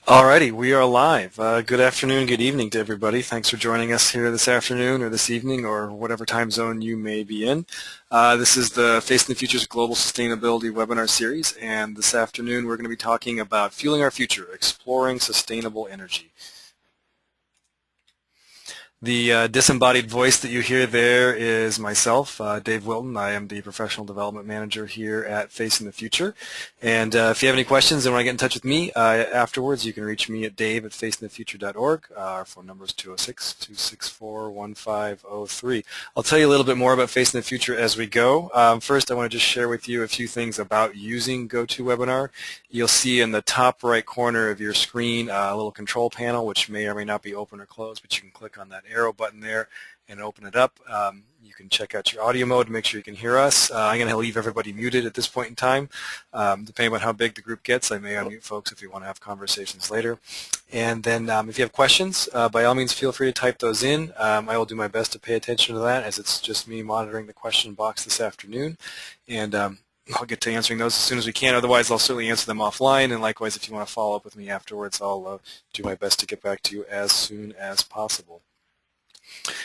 Alrighty, we are live. Good afternoon, good evening to everybody. Thanks for joining us here this afternoon or this evening or whatever time zone you may be in. This is the Facing the Future's Global Sustainability webinar series, and this afternoon we're going to be talking about fueling our future, exploring sustainable energy. The disembodied voice that you hear there is myself, Dave Wilton. I am the Professional Development Manager here at Facing the Future. And if you have any questions and want to get in touch with me afterwards, you can reach me at dave@facingthefuture.org. Our phone number is 206-264-1503. I'll tell you a little bit more about Facing the Future as we go. First, I want to just share with you a few things about using GoToWebinar. You'll see in the top right corner of your screen a little control panel, which may or may not be open or closed, but you can click on that arrow button there and open it up. You can check out your audio mode to make sure you can hear us. I'm going to leave everybody muted at this point in time. Depending on how big the group gets, I may unmute folks if you want to have conversations later. And then if you have questions, by all means feel free to type those in. I will do my best to pay attention to that, as it's just me monitoring the question box this afternoon. And I'll get to answering those as soon as we can. Otherwise, I'll certainly answer them offline. And likewise, if you want to follow up with me afterwards, I'll do my best to get back to you as soon as possible.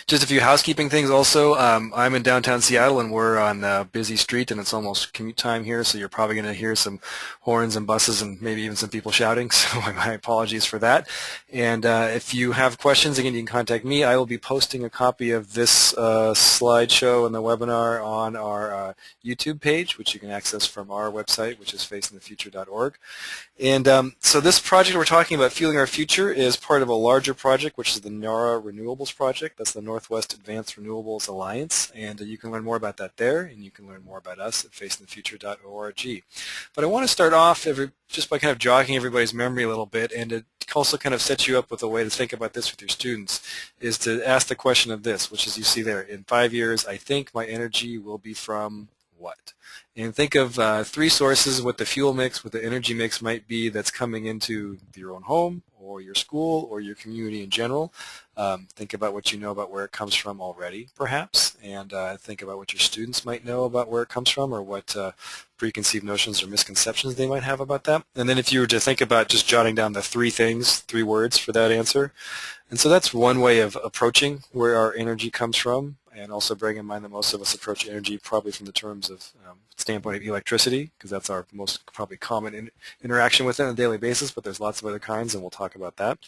Just a few housekeeping things also. I'm in downtown Seattle, and we're on a busy street, and it's almost commute time here, so you're probably going to hear some horns and buses and maybe even some people shouting, so my apologies for that. And if you have questions, again, you can contact me. I will be posting a copy of this slideshow and the webinar on our YouTube page, which you can access from our website, which is facingthefuture.org. And so this project we're talking about, Fueling Our Future, is part of a larger project, which is the Renewables project. That's the Northwest Advanced Renewables Alliance, and you can learn more about that there, and you can learn more about us at facingthefuture.org. But I want to start off just by kind of jogging everybody's memory a little bit, and to also kind of set you up with a way to think about this with your students, is to ask the question of this, which is you see there, in 5 years, I think my energy will be from what? And think of three sources, what the fuel mix, what the energy mix might be that's coming into your own home or your school or your community in general. Think about what you know about where it comes from already, perhaps, and think about what your students might know about where it comes from or what preconceived notions or misconceptions they might have about that. And then if you were to think about just jotting down the three words for that answer. And so that's one way of approaching where our energy comes from, and also bearing in mind that most of us approach energy probably from the terms of standpoint of electricity, because that's our most probably common interaction with it on a daily basis, but there's lots of other kinds, and we'll talk about that.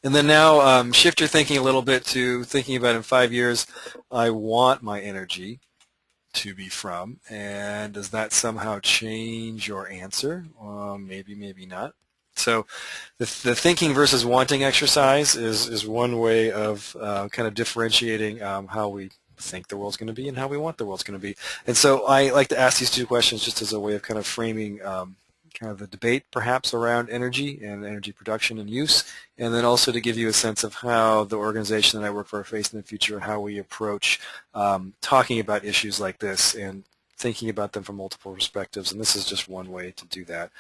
And then now shift your thinking a little bit to thinking about in 5 years, I want my energy to be from, and does that somehow change your answer? Maybe, maybe not. So the thinking versus wanting exercise is one way of kind of differentiating how we think the world's going to be and how we want the world's going to be. And so I like to ask these two questions just as a way of kind of framing kind of the debate perhaps around energy and energy production and use, and then also to give you a sense of how the organization that I work for, Facing the Future, how we approach talking about issues like this and thinking about them from multiple perspectives, and this is just one way to do that.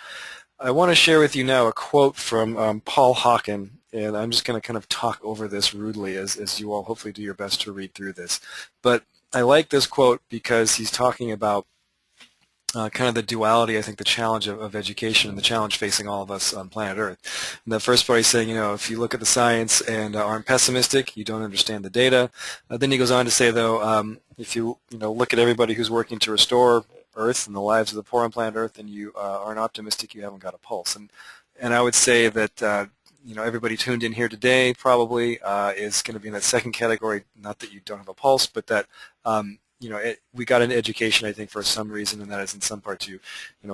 I want to share with you now a quote from Paul Hawken, and I'm just going to kind of talk over this rudely as you all hopefully do your best to read through this. But I like this quote because he's talking about kind of the duality, I think, the challenge of education and the challenge facing all of us on planet Earth. And the first part he's saying, if you look at the science and aren't pessimistic, you don't understand the data. Then he goes on to say, though, if you look at everybody who's working to restore Earth and the lives of the poor on planet Earth, and you aren't optimistic, you haven't got a pulse. And I would say that everybody tuned in here today probably is going to be in that second category. Not that you don't have a pulse, but that we got an education, I think, for some reason, and that is in some part to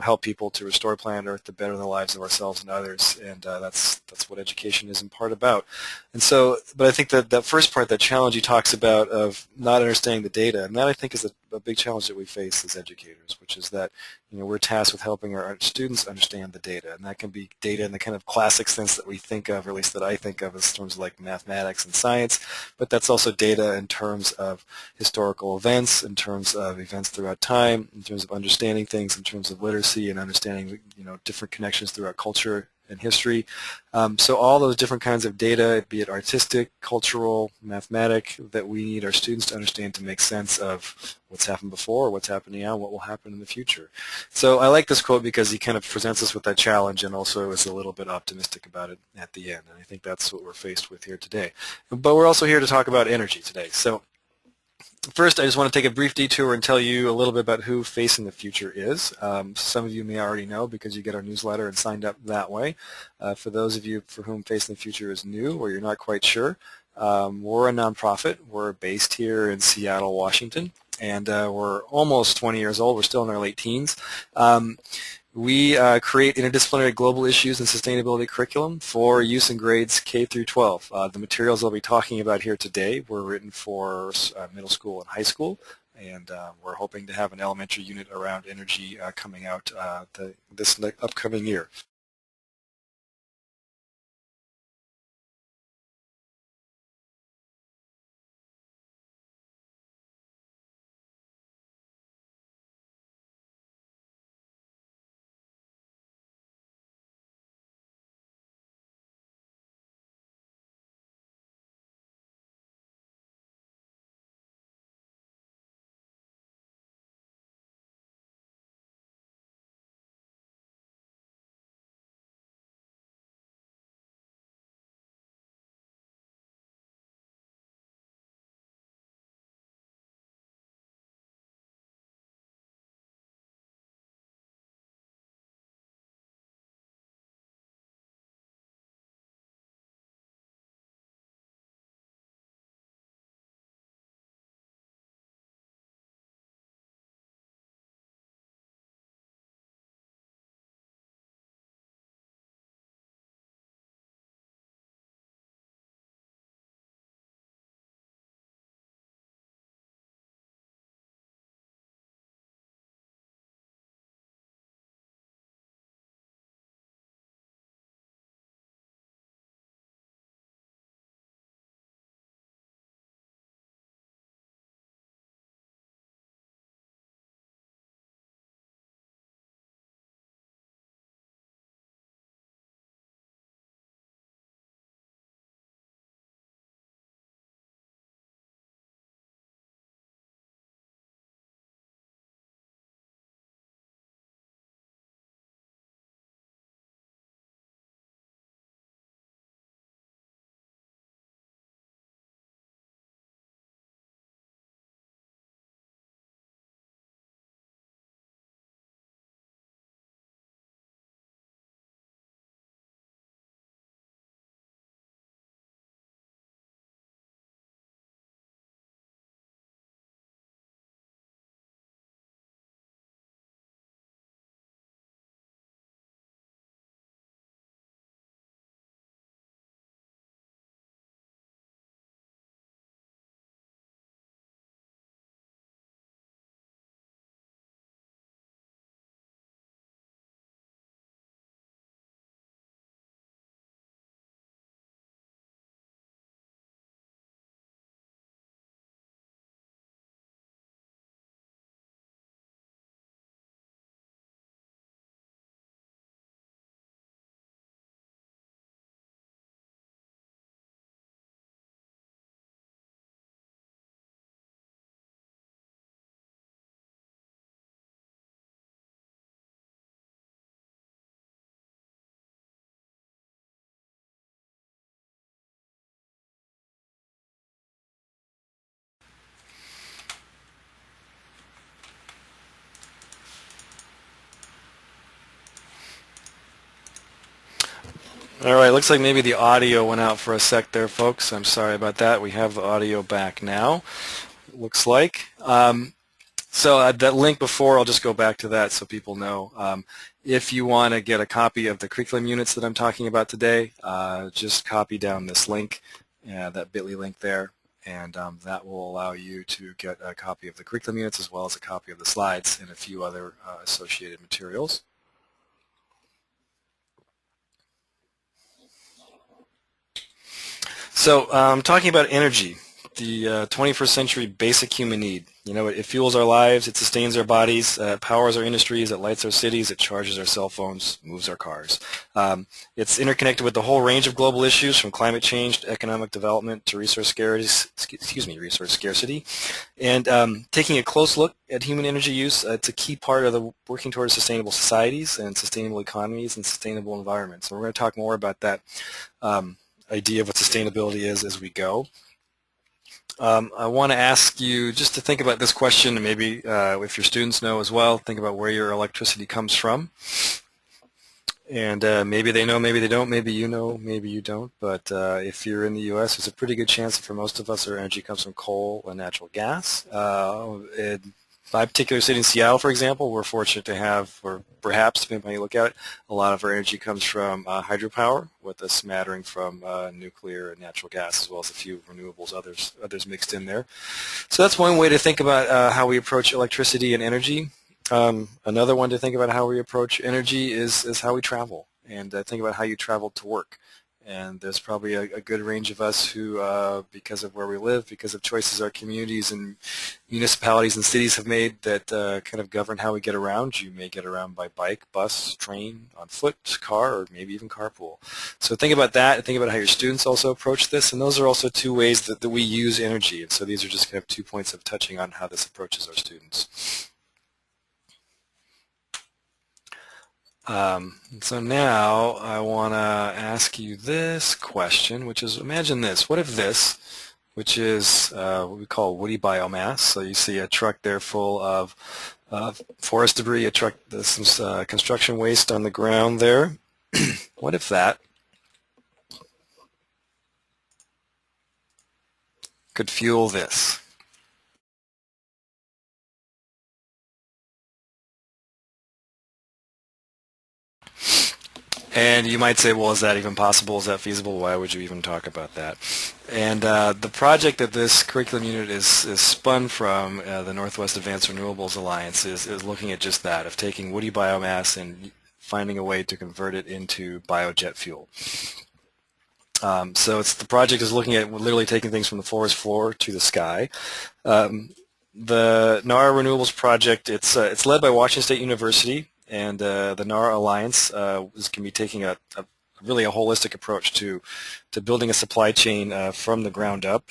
help people to restore planet Earth, to better the lives of ourselves and others, and that's what education is in part about. And so, but I think that first part, that challenge he talks about of not understanding the data, and that I think is a big challenge that we face as educators, which is that we're tasked with helping our students understand the data, and that can be data in the kind of classic sense that we think of, or at least that I think of, as terms like mathematics and science, but that's also data in terms of historical events, in terms of events throughout time, in terms of understanding things, in terms of literacy and understanding different connections throughout culture and history. So all those different kinds of data, be it artistic, cultural, mathematic, that we need our students to understand to make sense of what's happened before, what's happening now, what will happen in the future. So I like this quote because he kind of presents us with that challenge and also is a little bit optimistic about it at the end. And I think that's what we're faced with here today. But we're also here to talk about energy today. So first, I just want to take a brief detour and tell you a little bit about who Facing the Future is. Some of you may already know because you get our newsletter and signed up that way. For those of you for whom Facing the Future is new or you're not quite sure, we're a nonprofit. We're based here in Seattle, Washington, and we're almost 20 years old. We're still in our late teens. We create interdisciplinary global issues and sustainability curriculum for use in grades K through 12. The materials I'll be talking about here today were written for middle school and high school, and we're hoping to have an elementary unit around energy coming out this upcoming year. All right, looks like maybe the audio went out for a sec there, folks. I'm sorry about that. We have the audio back now, looks like. So that link before, I'll just go back to that so people know. If you want to get a copy of the curriculum units that I'm talking about today, just copy down this link, that bit.ly link there, and that will allow you to get a copy of the curriculum units as well as a copy of the slides and a few other associated materials. So talking about energy. the 21st century basic human need. You know, it fuels our lives, it sustains our bodies, powers our industries, it lights our cities, it charges our cell phones, moves our cars. It's interconnected with the whole range of global issues, from climate change to economic development to resource scarcity. And taking a close look at human energy use, it's a key part of the working towards sustainable societies and sustainable economies and sustainable environments. So we're going to talk more about that idea of what sustainability is as we go. I want to ask you just to think about this question, and maybe if your students know as well, think about where your electricity comes from. And maybe they know, maybe they don't, maybe you know, maybe you don't. But if you're in the U.S., there's a pretty good chance that for most of us our energy comes from coal and natural gas. In my particular city in Seattle, for example, we're fortunate to have, or perhaps, depending on how you look at it, a lot of our energy comes from hydropower, with a smattering from nuclear and natural gas, as well as a few renewables, others mixed in there. So that's one way to think about how we approach electricity and energy. Another one to think about how we approach energy is how we travel, and think about how you travel to work. And there's probably a good range of us who, because of where we live, because of choices our communities and municipalities and cities have made that kind of govern how we get around. You may get around by bike, bus, train, on foot, car, or maybe even carpool. So think about that, and think about how your students also approach this. And those are also two ways that we use energy. And so these are just kind of 2 points of touching on how this approaches our students. So now I want to ask you this question, which is, imagine this. What if this, which is what we call woody biomass, so you see a truck there full of forest debris, a truck, there's some construction waste on the ground there. What if that could fuel this? And you might say, well, is that even possible? Is that feasible? Why would you even talk about that? And the project that this curriculum unit is spun from, the Northwest Advanced Renewables Alliance, is looking at just that, of taking woody biomass and finding a way to convert it into biojet fuel. So the project is looking at literally taking things from the forest floor to the sky. The NARA Renewables project, it's led by Washington State University. And the NARA Alliance can be taking really a holistic approach to building a supply chain from the ground up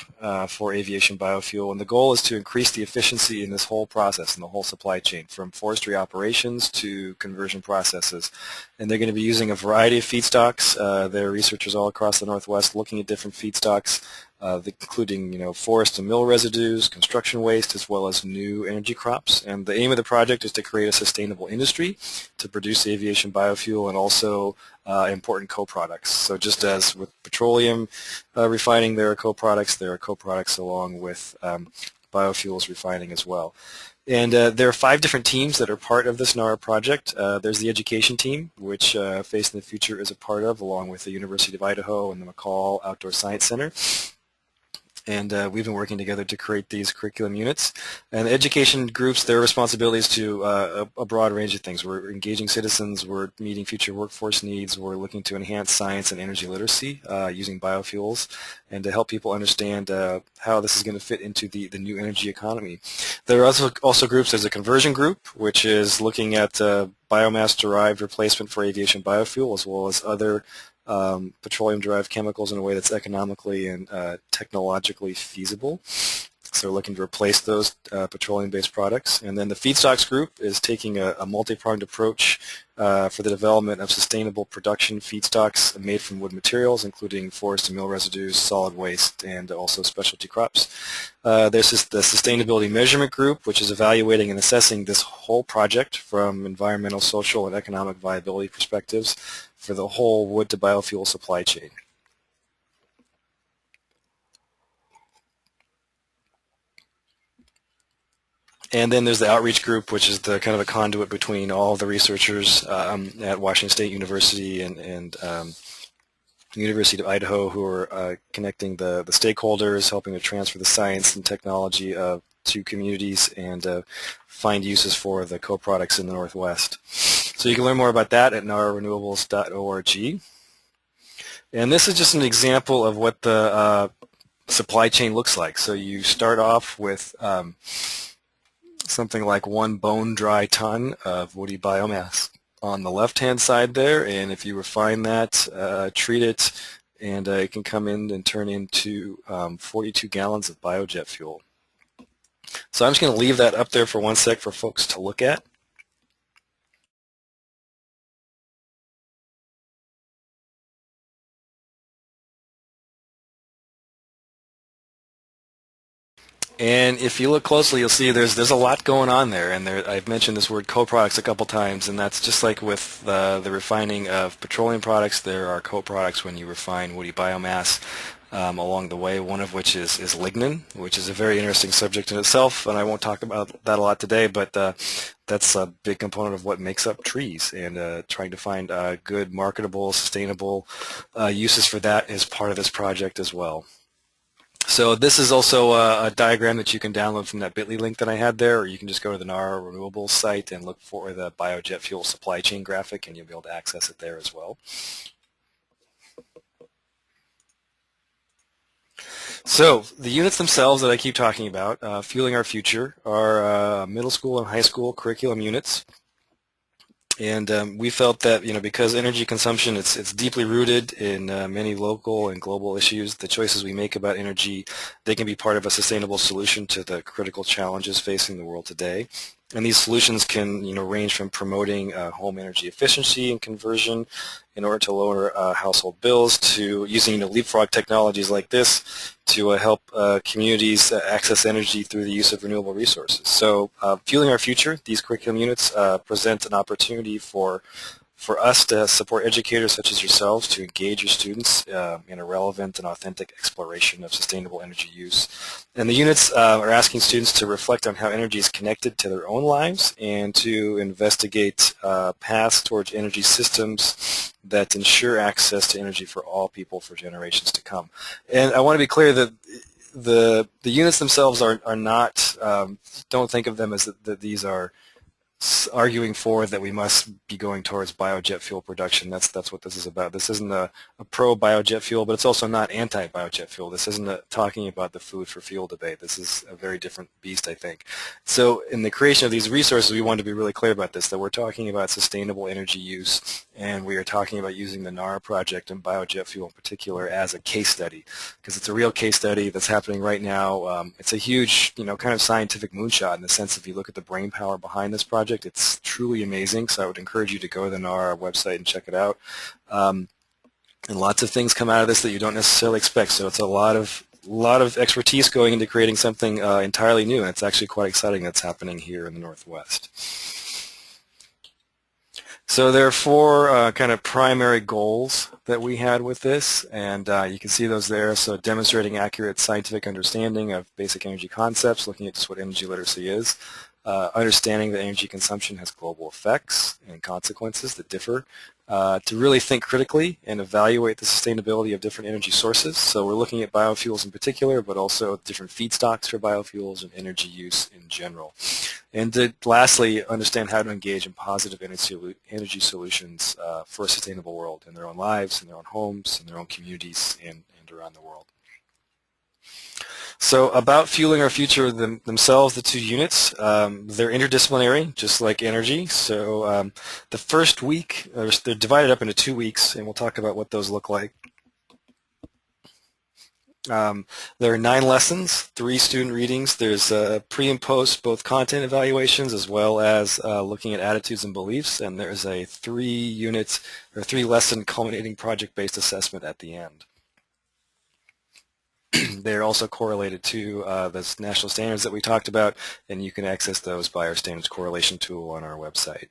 for aviation biofuel. And the goal is to increase the efficiency in this whole process, in the whole supply chain, from forestry operations to conversion processes. And they're going to be using a variety of feedstocks. There are researchers all across the Northwest looking at different feedstocks, including forest and mill residues, construction waste, as well as new energy crops. And the aim of the project is to create a sustainable industry to produce aviation biofuel and also important co-products. So just as with petroleum refining, there are co-products along with biofuels refining as well. And there are 5 different teams that are part of this NARA project. There's the education team, which Face in the Future is a part of, along with the University of Idaho and the McCall Outdoor Science Center. And we've been working together to create these curriculum units. And the education groups, their responsibilities to a broad range of things. We're engaging citizens, we're meeting future workforce needs, we're looking to enhance science and energy literacy using biofuels, and to help people understand how this is going to fit into the new energy economy. There are also groups, there's a conversion group, which is looking at biomass-derived replacement for aviation biofuel, as well as other petroleum-derived chemicals in a way that's economically and technologically feasible. So we're looking to replace those petroleum-based products. And then the feedstocks group is taking a multi-pronged approach for the development of sustainable production feedstocks made from wood materials, including forest and mill residues, solid waste, and also specialty crops. There's the sustainability measurement group, which is evaluating and assessing this whole project from environmental, social, and economic viability perspectives for the whole wood to biofuel supply chain. And then there's the outreach group, which is the kind of a conduit between all of the researchers at Washington State University and University of Idaho, who are connecting the stakeholders, helping to transfer the science and technology to communities and find uses for the co-products in the Northwest. So you can learn more about that at nararenewables.org. And this is just an example of what the supply chain looks like. So you start off with something like 1 bone-dry ton of woody biomass on the left-hand side there, and if you refine that, treat it, and it can come in and turn into 42 gallons of biojet fuel. So I'm just going to leave that up there for 1 sec for folks to look at. And if you look closely, you'll see there's a lot going on there. And I've mentioned this word co-products a couple times, and that's just like with the refining of petroleum products. There are co-products when you refine woody biomass along the way, one of which is lignin, which is a very interesting subject in itself, and I won't talk about that a lot today, but that's a big component of what makes up trees, and trying to find good, marketable, sustainable uses for that is part of this project as well. So this is also a diagram that you can download from that bit.ly link that I had there, or you can just go to the Renewable site and look for the biojet fuel supply chain graphic, and you'll be able to access it there as well. So the units themselves that I keep talking about, Fueling Our Future, are middle school and high school curriculum units. And we felt that, because energy consumption, it's deeply rooted in many local and global issues. The choices we make about energy, they can be part of a sustainable solution to the critical challenges facing the world today. And these solutions can, range from promoting home energy efficiency and conversion in order to lower household bills, to using leapfrog technologies like this to help communities access energy through the use of renewable resources. So Fueling Our Future, these curriculum units present an opportunity for us to support educators such as yourselves to engage your students in a relevant and authentic exploration of sustainable energy use. And the units are asking students to reflect on how energy is connected to their own lives and to investigate paths towards energy systems that ensure access to energy for all people for generations to come. And I want to be clear that the units themselves are not, don't think of them as that these are arguing for that we must be going towards biojet fuel production. That's what this is about. This isn't a pro-biojet fuel, but it's also not anti-biojet fuel. This isn't talking about the food for fuel debate. This is a very different beast, I think. So in the creation of these resources, we wanted to be really clear about this, that we're talking about sustainable energy use, and we are talking about using the NARA project and biojet fuel in particular as a case study, because it's a real case study that's happening right now. It's a huge, kind of scientific moonshot in the sense if you look at the brain power behind this project, it's truly amazing, so I would encourage you to go to the NARA website and check it out. And lots of things come out of this that you don't necessarily expect, so it's a lot of expertise going into creating something entirely new, and it's actually quite exciting that's happening here in the Northwest. So there are 4 kind of primary goals that we had with this, and you can see those there. So demonstrating accurate scientific understanding of basic energy concepts, looking at just what energy literacy is. Understanding that energy consumption has global effects and consequences that differ, to really think critically and evaluate the sustainability of different energy sources. So we're looking at biofuels in particular, but also different feedstocks for biofuels and energy use in general. And to lastly, understand how to engage in positive energy solutions for a sustainable world in their own lives, in their own homes, in their own communities, and around the world. So about Fueling Our Future themselves, the 2 units, they're interdisciplinary, just like energy. So the first week, they're divided up into 2 weeks, and we'll talk about what those look like. There are 9 lessons, 3 student readings. There's pre and post both content evaluations as well as looking at attitudes and beliefs, and there's a 3-unit or 3-lesson culminating project-based assessment at the end. They're also correlated to the national standards that we talked about, and you can access those by our standards correlation tool on our website.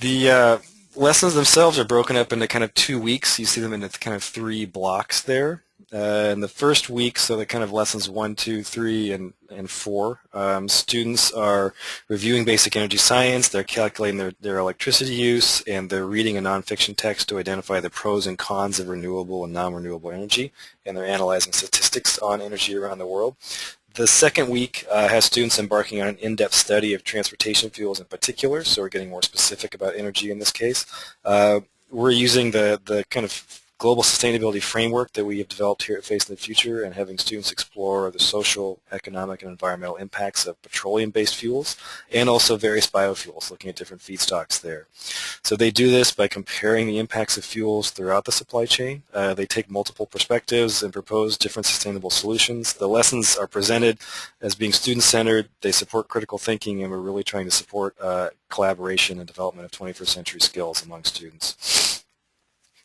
The lessons themselves are broken up into kind of 2 weeks. You see them in kind of 3 blocks there. In the first week, so the kind of lessons 1, 2, 3, and 4, students are reviewing basic energy science, they're calculating their electricity use, and they're reading a nonfiction text to identify the pros and cons of renewable and non-renewable energy, and they're analyzing statistics on energy around the world. The second week has students embarking on an in-depth study of transportation fuels in particular, so we're getting more specific about energy in this case. We're using the kind of global sustainability framework that we have developed here at Facing the Future and having students explore the social, economic, and environmental impacts of petroleum-based fuels and also various biofuels, looking at different feedstocks there. So they do this by comparing the impacts of fuels throughout the supply chain. They take multiple perspectives and propose different sustainable solutions. The lessons are presented as being student-centered. They support critical thinking, and we're really trying to support collaboration and development of 21st century skills among students.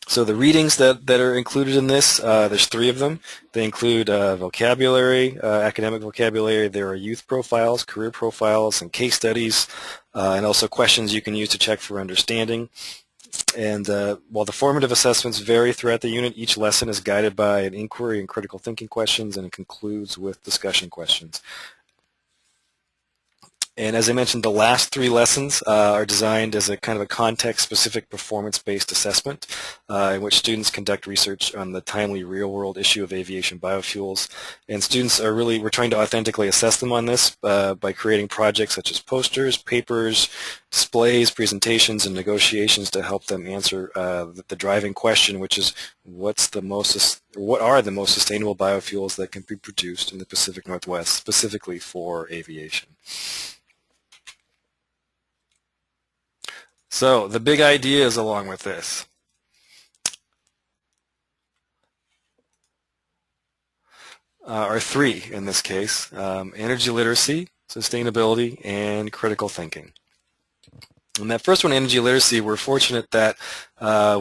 So the readings that are included in this, there's 3 of them. They include vocabulary, academic vocabulary. There are youth profiles, career profiles, and case studies, and also questions you can use to check for understanding. And while the formative assessments vary throughout the unit, each lesson is guided by an inquiry and critical thinking questions, and it concludes with discussion questions. And as I mentioned, the last 3 lessons are designed as a kind of a context-specific performance-based assessment in which students conduct research on the timely real-world issue of aviation biofuels. And students are really, we're trying to authentically assess them on this by creating projects such as posters, papers, displays, presentations, and negotiations to help them answer the driving question, which is what are the most sustainable biofuels that can be produced in the Pacific Northwest, specifically for aviation. So the big ideas along with this. Are 3 in this case: energy literacy, sustainability, and critical thinking. And that first one, energy literacy, we're fortunate that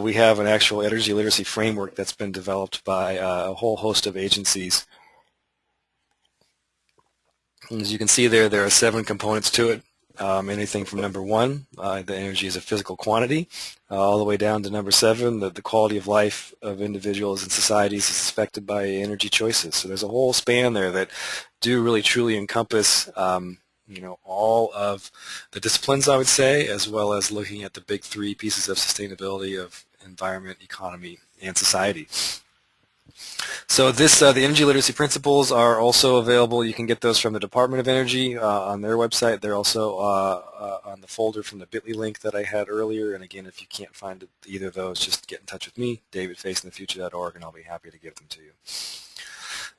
we have an actual energy literacy framework that's been developed by a whole host of agencies. And as you can see there are 7 components to it. Anything from number 1, the energy is a physical quantity, all the way down to number 7, the quality of life of individuals and societies is affected by energy choices. So there's a whole span there that do really truly encompass all of the disciplines, I would say, as well as looking at the big 3 pieces of sustainability of environment, economy, and society. So the energy literacy principles are also available. You can get those from the Department of Energy on their website. They're also on the folder from the bit.ly link that I had earlier. And again, if you can't find either of those, just get in touch with me, david@facingthefuture.org, and I'll be happy to give them to you.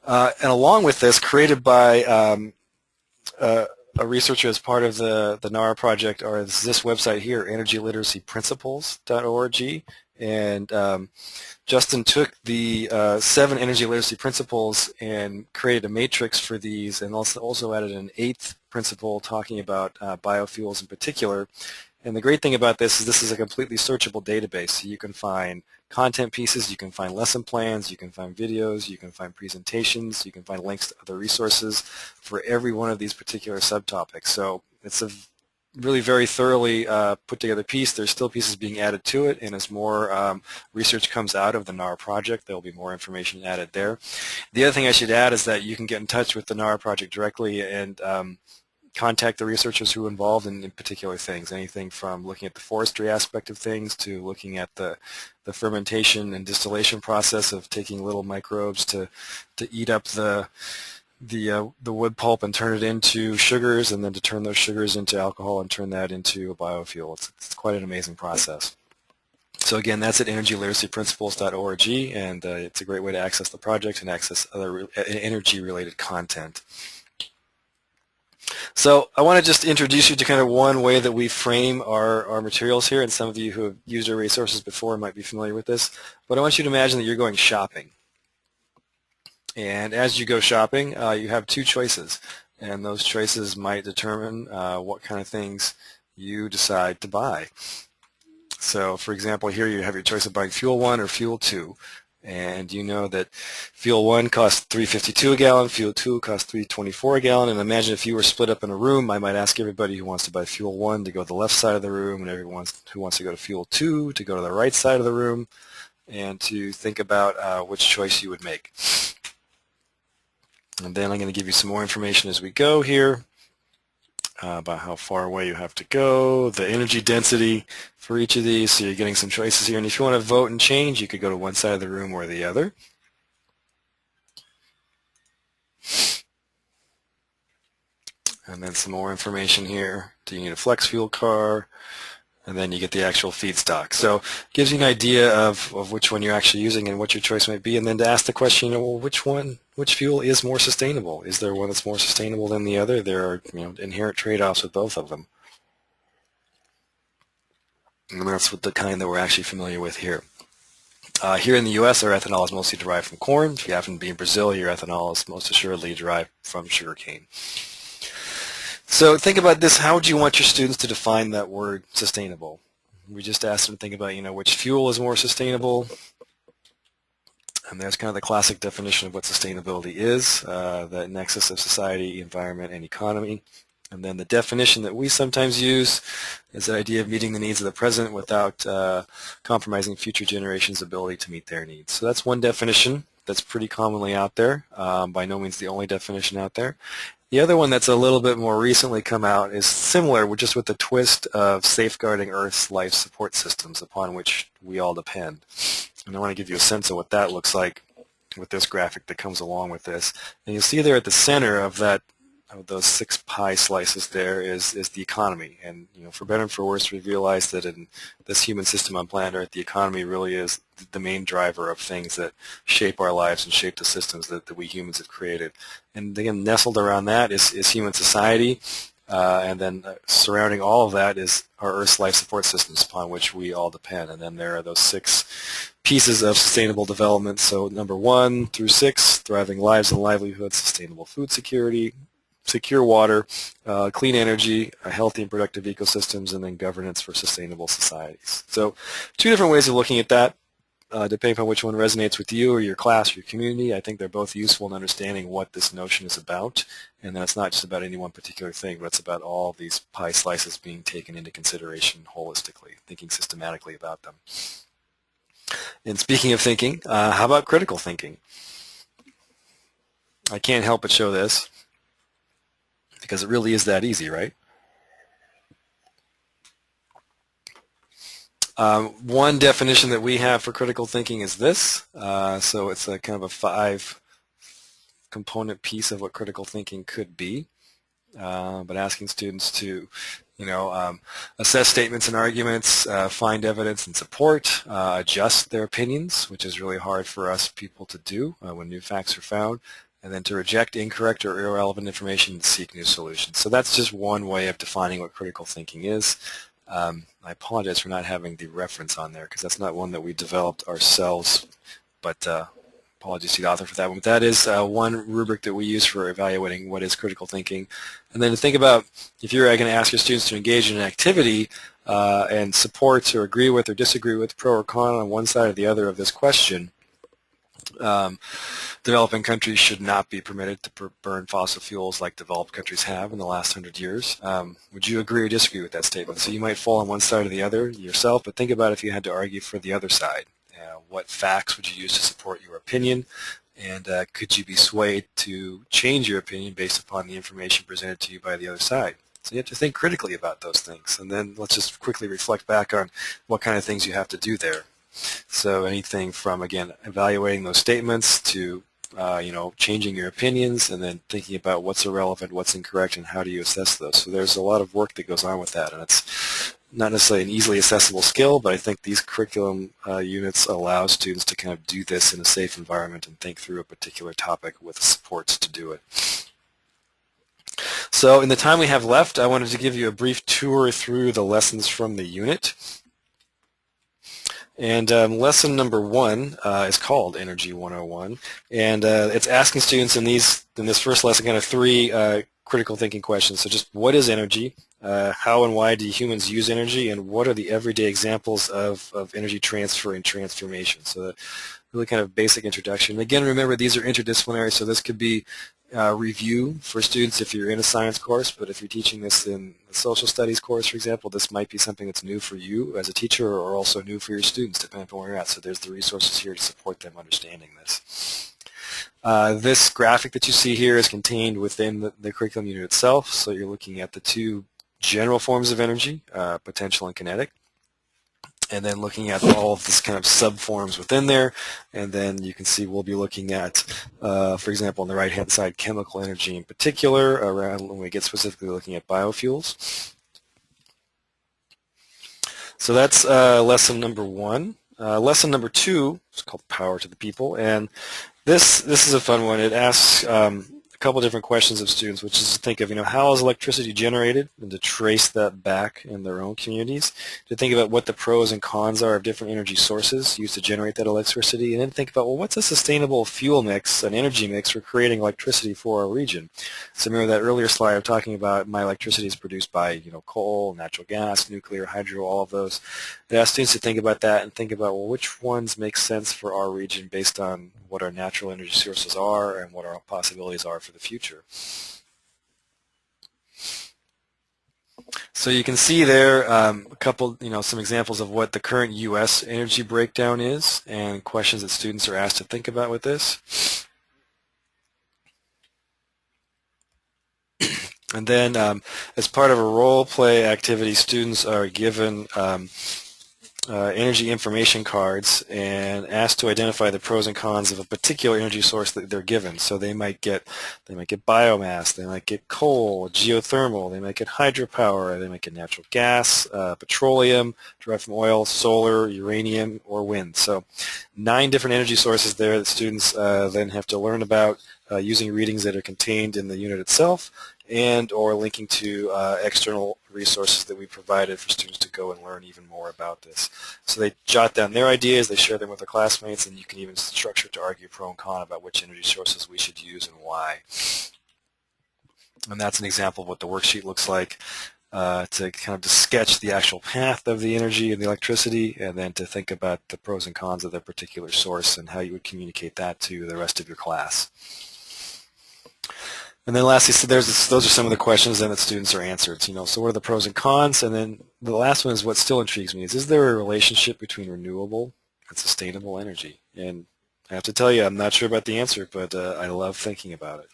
And along with this, created by a researcher as part of the NARA project, or this website here, energyliteracyprinciples.org. And Justin took the 7 energy literacy principles and created a matrix for these, and also added an 8th principle talking about biofuels in particular. And the great thing about this is a completely searchable database. So you can find content pieces, you can find lesson plans, you can find videos, you can find presentations, you can find links to other resources for every one of these particular subtopics. So it's a really very thoroughly put together piece. There's still pieces being added to it, and as more research comes out of the NARA project, there will be more information added there. The other thing I should add is that you can get in touch with the NARA project directly and contact the researchers who are involved in particular things, anything from looking at the forestry aspect of things to looking at the fermentation and distillation process of taking little microbes to eat up the wood pulp and turn it into sugars, and then to turn those sugars into alcohol and turn that into a biofuel. It's quite an amazing process. So again, that's at energyliteracyprinciples.org, and it's a great way to access the project and access other energy-related content. So I want to just introduce you to kind of one way that we frame our materials here, and some of you who have used our resources before might be familiar with this. But I want you to imagine that you're going shopping. And as you go shopping, you have 2 choices, and those choices might determine what kind of things you decide to buy. So for example, here you have your choice of buying Fuel 1 or Fuel 2. And you know that Fuel 1 costs $3.52 a gallon, Fuel 2 costs $3.24 a gallon. And imagine if you were split up in a room, I might ask everybody who wants to buy Fuel 1 to go to the left side of the room, and everyone who wants to go to Fuel 2 to go to the right side of the room, and to think about which choice you would make. And then I'm going to give you some more information as we go here about how far away you have to go, the energy density for each of these, so you're getting some choices here. And if you want to vote and change, you could go to one side of the room or the other. And then some more information here. Do you need a flex fuel car? and then you get the actual feedstock. So it gives you an idea of which one you're actually using and what your choice might be, and then to ask the question, well, which fuel is more sustainable? Is there one that's more sustainable than the other? There are inherent trade-offs with both of them. And that's what the kind that we're actually familiar with here. Here in the U.S., our ethanol is mostly derived from corn. If you happen to be in Brazil, your ethanol is most assuredly derived from sugarcane. So think about this. How would you want your students to define that word sustainable? We just asked them to think about, which fuel is more sustainable. And there's kind of the classic definition of what sustainability is, the nexus of society, environment, and economy. And then the definition that we sometimes use is the idea of meeting the needs of the present without compromising future generations' ability to meet their needs. So that's one definition that's pretty commonly out there, by no means the only definition out there. The other one that's a little bit more recently come out is similar, just with the twist of safeguarding Earth's life support systems upon which we all depend. And I want to give you a sense of what that looks like with this graphic that comes along with this. And you'll see there at the center of that, of those 6 pie slices there is the economy. And for better and for worse, we've realized that in this human system on planet Earth, the economy really is the main driver of things that shape our lives and shape the systems that we humans have created. And again, nestled around that is human society, and then surrounding all of that is our Earth's life support systems upon which we all depend. And then there are those 6 pieces of sustainable development. So number 1 through 6, thriving lives and livelihoods, sustainable food security, secure water, clean energy, healthy and productive ecosystems, and then governance for sustainable societies. So 2 different ways of looking at that, depending upon which one resonates with you or your class or your community. I think they're both useful in understanding what this notion is about, and then it's not just about any one particular thing, but it's about all these pie slices being taken into consideration holistically, thinking systematically about them. And speaking of thinking, how about critical thinking? I can't help but show this, because it really is that easy, right? One definition that we have for critical thinking is this. So it's a kind of a 5-component piece of what critical thinking could be, but asking students to, assess statements and arguments, find evidence and support, adjust their opinions, which is really hard for us people to do when new facts are found, and then to reject incorrect or irrelevant information and seek new solutions. So that's just one way of defining what critical thinking is. I apologize for not having the reference on there, because that's not one that we developed ourselves, but apologies to the author for that one. But that is one rubric that we use for evaluating what is critical thinking. And then to think about, if you're going to ask your students to engage in an activity and support or agree with or disagree with, pro or con on one side or the other of this question, developing countries should not be permitted to burn fossil fuels like developed countries have in the last 100 years. Would you agree or disagree with that statement? So you might fall on one side or the other yourself, but think about if you had to argue for the other side. What facts would you use to support your opinion? And could you be swayed to change your opinion based upon the information presented to you by the other side? So you have to think critically about those things. And then let's just quickly reflect back on what kind of things you have to do there. So anything from, again, evaluating those statements to, changing your opinions, and then thinking about what's irrelevant, what's incorrect, and how do you assess those. So there's a lot of work that goes on with that, and it's not necessarily an easily accessible skill, but I think these curriculum units allow students to kind of do this in a safe environment and think through a particular topic with supports to do it. So in the time we have left, I wanted to give you a brief tour through the lessons from the unit. And lesson number 1 is called Energy 101, and it's asking students in this first lesson kind of 3 critical thinking questions. So just what is energy, how and why do humans use energy, and what are the everyday examples of energy transfer and transformation? So that really kind of basic introduction. Again, remember these are interdisciplinary, so this could be review for students if you're in a science course, but if you're teaching this in a social studies course, for example, this might be something that's new for you as a teacher or also new for your students, depending on where you're at. So there's the resources here to support them understanding this. This graphic that you see here is contained within the curriculum unit itself, so you're looking at the 2 general forms of energy, potential and kinetic, and then looking at all of this kind of subforms within there, and then you can see we'll be looking at, for example, on the right-hand side, chemical energy in particular, around when we get specifically looking at biofuels. So that's lesson number 1. Lesson number 2 is called Power to the People, and this is a fun one. It asks a couple different questions of students, which is to think of, how is electricity generated, and to trace that back in their own communities. To think about what the pros and cons are of different energy sources used to generate that electricity, and then think about, well, what's a sustainable fuel mix, an energy mix for creating electricity for our region? So remember that earlier slide of talking about my electricity is produced by, coal, natural gas, nuclear, hydro, all of those. It asks students to think about that and think about, well, which ones make sense for our region based on what our natural energy sources are and what our possibilities are for the future. So you can see there a couple, some examples of what the current U.S. energy breakdown is and questions that students are asked to think about with this. And then as part of a role play activity, students are given energy information cards and asked to identify the pros and cons of a particular energy source that they're given. So they might get biomass, they might get coal, geothermal, they might get hydropower, they might get natural gas, petroleum derived from oil, solar, uranium, or wind. So 9 different energy sources there that students then have to learn about using readings that are contained in the unit itself and or linking to external resources that we provided for students to go and learn even more about this. So they jot down their ideas, they share them with their classmates, and you can even structure to argue pro and con about which energy sources we should use and why. And that's an example of what the worksheet looks like, to kind of sketch the actual path of the energy and the electricity, and then to think about the pros and cons of the particular source and how you would communicate that to the rest of your class. And then lastly, so those are some of the questions then that students are answered. So what are the pros and cons? And then the last one is what still intrigues me is there a relationship between renewable and sustainable energy? And I have to tell you, I'm not sure about the answer, but I love thinking about it.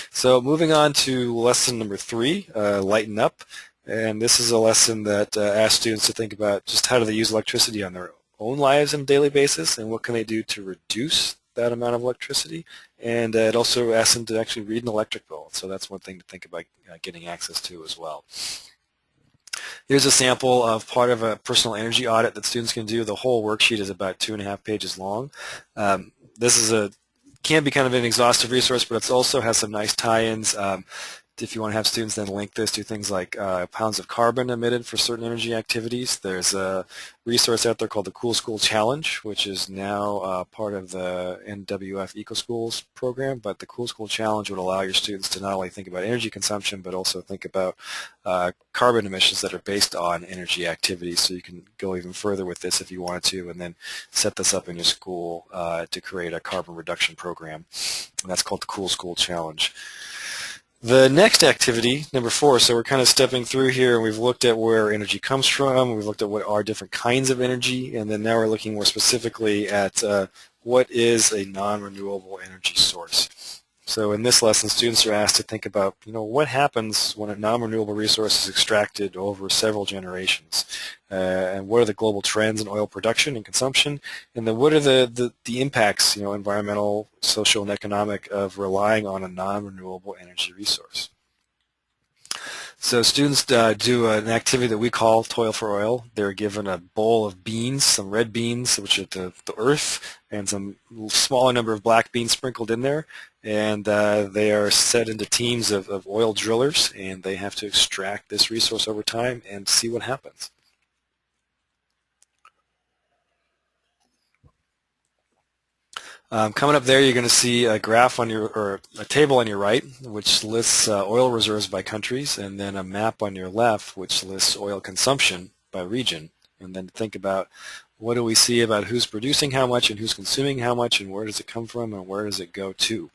So moving on to lesson number 3, lighten up. And this is a lesson that asks students to think about just how do they use electricity on their own lives on a daily basis, and what can they do to reduce that amount of electricity. And it also asks them to actually read an electric bill. So that's one thing to think about getting access to as well. Here's a sample of part of a personal energy audit that students can do. The whole worksheet is about 2.5 pages long. This can be kind of an exhaustive resource, but it also has some nice tie-ins. If you want to have students then link this to things like pounds of carbon emitted for certain energy activities, there's a resource out there called the Cool School Challenge, which is now part of the NWF EcoSchools program. But the Cool School Challenge would allow your students to not only think about energy consumption, but also think about carbon emissions that are based on energy activities. So you can go even further with this if you wanted to, and then set this up in your school to create a carbon reduction program. And that's called the Cool School Challenge. The next activity, number 4, so we're kind of stepping through here, and we've looked at where energy comes from, we've looked at what are different kinds of energy, and then now we're looking more specifically at what is a non-renewable energy source. So in this lesson, students are asked to think about, what happens when a non-renewable resource is extracted over several generations, and what are the global trends in oil production and consumption, and then what are the impacts, environmental, social, and economic of relying on a non-renewable energy resource. So students do an activity that we call Toil for Oil. They're given a bowl of beans, some red beans, which are the earth, and some smaller number of black beans sprinkled in there. And they are set into teams of oil drillers, and they have to extract this resource over time and see what happens. Coming up there, you're going to see a graph or a table on your right, which lists oil reserves by countries, and then a map on your left, which lists oil consumption by region. And then think about what do we see about who's producing how much and who's consuming how much, and where does it come from and where does it go to.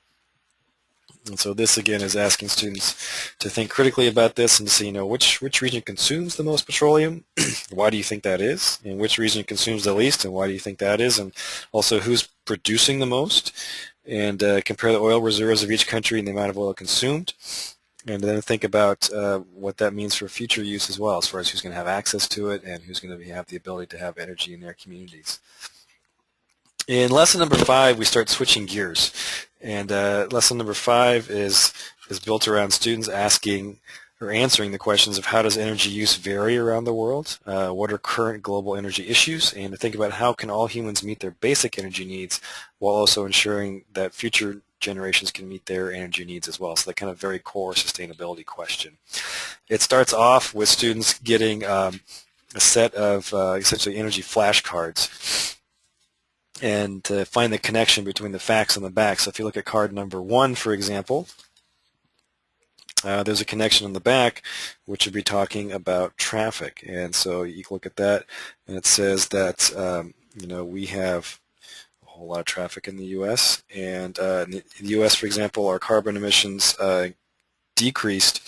And so this, again, is asking students to think critically about this and to see, which region consumes the most petroleum, why do you think that is, and which region consumes the least, and why do you think that is, and also who's producing the most, and compare the oil reserves of each country and the amount of oil consumed, and then think about what that means for future use as well, as far as who's going to have access to it and who's going to have the ability to have energy in their communities. In lesson number 5, we start switching gears. And lesson number 5 is built around students asking or answering the questions of how does energy use vary around the world, what are current global energy issues, and to think about how can all humans meet their basic energy needs while also ensuring that future generations can meet their energy needs as well. So that kind of very core sustainability question. It starts off with students getting a set of essentially energy flashcards and to find the connection between the facts on the back. So if you look at card number 1, for example, there's a connection on the back which would be talking about traffic. And so you can look at that and it says that we have a whole lot of traffic in the U.S. and in the U.S., for example, our carbon emissions decreased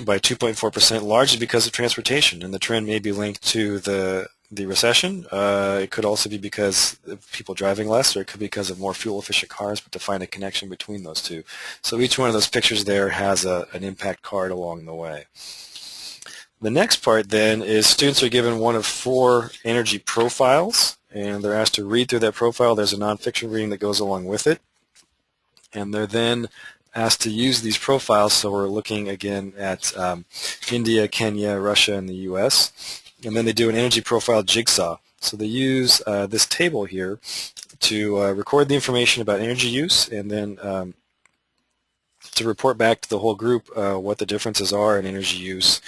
by 2.4%, largely because of transportation, and the trend may be linked to the recession. It could also be because of people driving less, or it could be because of more fuel-efficient cars, but to find a connection between those two. So each one of those pictures there has an impact card along the way. The next part then is students are given one of 4 energy profiles, and they're asked to read through that profile. There's a nonfiction reading that goes along with it, and they're then asked to use these profiles. So we're looking again at India, Kenya, Russia, and the U.S. And then they do an energy profile jigsaw. So they use this table here to record the information about energy use and then to report back to the whole group what the differences are in energy use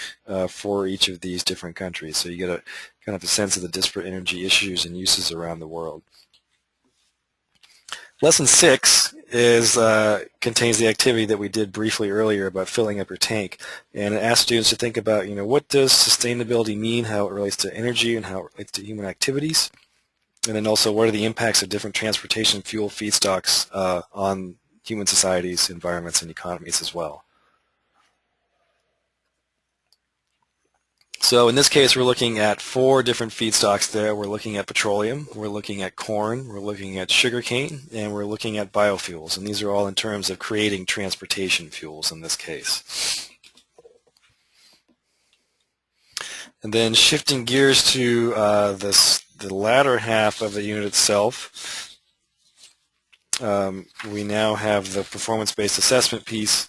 for each of these different countries. So you get a kind of a sense of the disparate energy issues and uses around the world. Lesson 6 contains the activity that we did briefly earlier about filling up your tank, and it asks students to think about, what does sustainability mean, how it relates to energy and how it relates to human activities, and then also what are the impacts of different transportation fuel feedstocks on human societies, environments, and economies as well. So in this case, we're looking at 4 different feedstocks there. We're looking at petroleum, we're looking at corn, we're looking at sugarcane, and we're looking at biofuels. And these are all in terms of creating transportation fuels in this case. And then shifting gears to the latter half of the unit itself, we now have the performance-based assessment piece.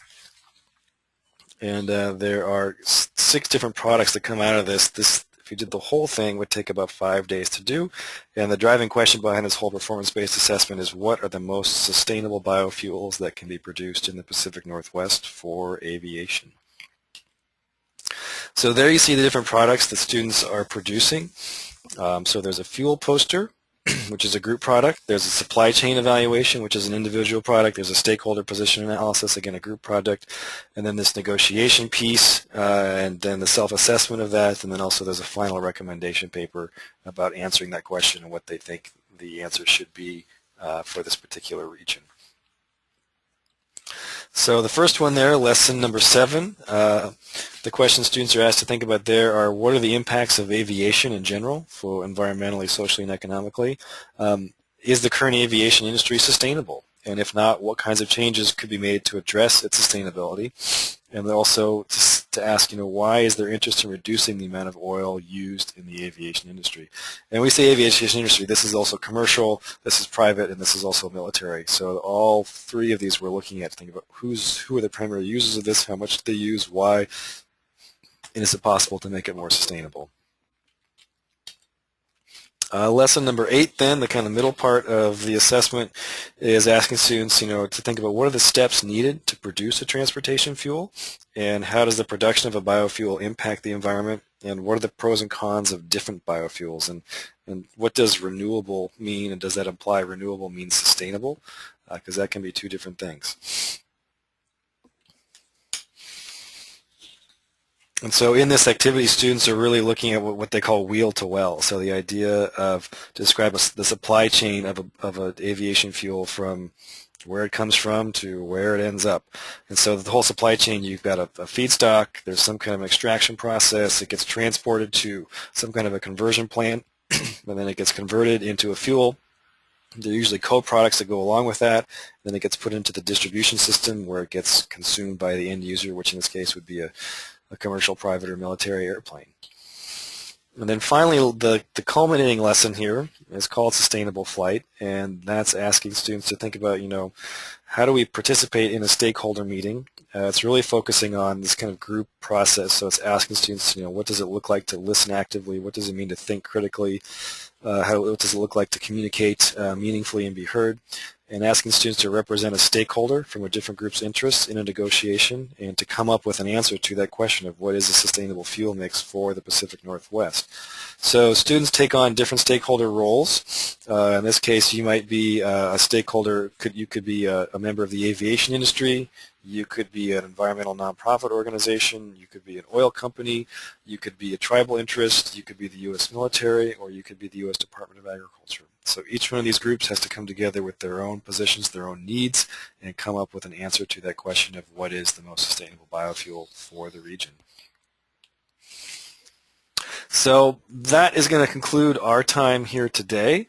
And there are 6 different products that come out of this. If you did the whole thing, would take about 5 days to do. And the driving question behind this whole performance-based assessment is what are the most sustainable biofuels that can be produced in the Pacific Northwest for aviation? So there you see the different products that students are producing. So there's a fuel poster, which is a group product. There's a supply chain evaluation, which is an individual product. There's a stakeholder position analysis, again a group product. And then this negotiation piece, and then the self-assessment of that, and then also there's a final recommendation paper about answering that question and what they think the answer should be for this particular region. So the first one there, lesson number 7, the questions students are asked to think about there are what are the impacts of aviation in general for environmentally, socially, and economically? Is the current aviation industry sustainable? And if not, what kinds of changes could be made to address its sustainability? And also to ask, why is there interest in reducing the amount of oil used in the aviation industry? And we say aviation industry, this is also commercial, this is private, and this is also military. So all 3 of these we're looking at to think about who are the primary users of this, how much do they use, why, and is it possible to make it more sustainable? Lesson number 8 then, the kind of middle part of the assessment, is asking students, to think about what are the steps needed to produce a transportation fuel, and how does the production of a biofuel impact the environment, and what are the pros and cons of different biofuels, and what does renewable mean, and does that imply renewable means sustainable? Because that can be 2 different things. And so in this activity, students are really looking at what they call wheel to well. So the idea of to describe the supply chain of an aviation fuel from where it comes from to where it ends up. And so the whole supply chain, you've got a feedstock, there's some kind of extraction process, it gets transported to some kind of a conversion plant, and then it gets converted into a fuel. There are usually co-products that go along with that. Then it gets put into the distribution system where it gets consumed by the end user, which in this case would be a commercial, private, or military airplane. And then finally, the culminating lesson here is called Sustainable Flight, and that's asking students to think about, How do we participate in a stakeholder meeting? It's really focusing on this kind of group process. So it's asking students, what does it look like to listen actively? What does it mean to think critically? What does it look like to communicate meaningfully and be heard? And asking students to represent a stakeholder from a different group's interests in a negotiation and to come up with an answer to that question of what is a sustainable fuel mix for the Pacific Northwest. So students take on different stakeholder roles. In this case, you might be a stakeholder, you could be a member of the aviation industry, you could be an environmental nonprofit organization, you could be an oil company, you could be a tribal interest, you could be the U.S. military, or you could be the U.S. Department of Agriculture. So each one of these groups has to come together with their own positions, their own needs, and come up with an answer to that question of what is the most sustainable biofuel for the region. So that is going to conclude our time here today.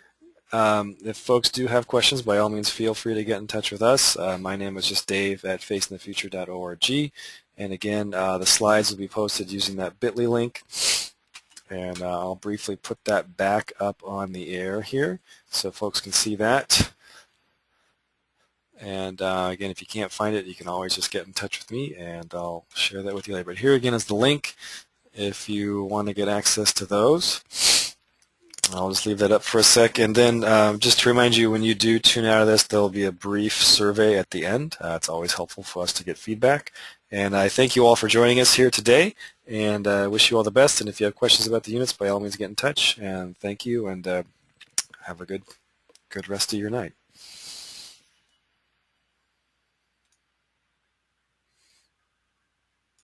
If folks do have questions, by all means feel free to get in touch with us. My name is just Dave at facingthefuture.org. And again, the slides will be posted using that bit.ly link. And I'll briefly put that back up on the air here so folks can see that. And again, if you can't find it, you can always just get in touch with me and I'll share that with you later. But here again is the link if you want to get access to those. I'll just leave that up for a sec. And then just to remind you, when you do tune out of this, there will be a brief survey at the end. It's always helpful for us to get feedback. And I thank you all for joining us here today, and I wish you all the best. And if you have questions about the units, by all means get in touch. And thank you, and have a good rest of your night.